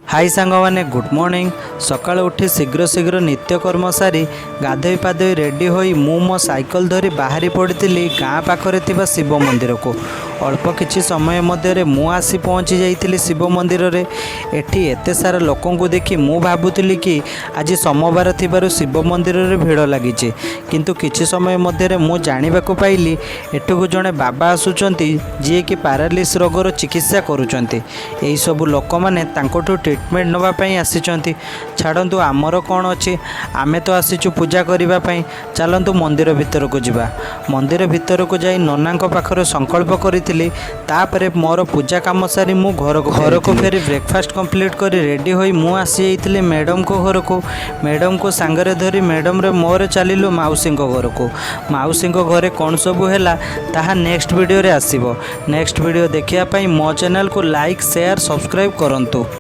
High सांग मैंने good morning. सकाळ उठी शीघ्र शीघ्र नित्यकर्म सारी गाधोई पाधोई रेडी होई मु मो साइकल धरी बाहरी पड़ी गाँ पाखरे थिबा शिव मंदिर को। अल्प किछि समय मध्य मु आसी पहुँची जाइथिली शिव मंदिर रे। एठी एते सारा लोकन को देखी मु भाबुतिली कि आज सोमवार थिबारु शिव मंदिर रे भिड़ लागिचे, किंतु किछि समय मध्य मु जानिबाकु पाइली एठुकु जणे बाबा आसुचंती जे कि पैरालिस रोगर चिकित्सा करूचंती। एई सब लोक माने तांकोठु ट्रीटमेंट नवा पई आसीचंती। छाड़ंतु आमर कौन अच्छी, आमे तो आसीचु पूजा करिबा पई। चलंतु मंदिर भितर को जिबा। मंदिर भितर को जाई ननांक पाखरे संकल्प करिथिली। तापरे मोर पूजा काम सारी मु घर को फेरी ब्रेकफास्ट कंप्लीट करी रेडी होई मु आसी जाइथिली मैडम को घर को। मैडम को सांगरे धरी मैडम रे मोर चलिलु माउसी घर को। माउसी घरे कौन सब हैला ताहा नेक्स्ट वीडियो रे आसीबो। नेक्स्ट वीडियो देखिया पई मो चैनल को लाइक शेयर सब्सक्राइब करंतु।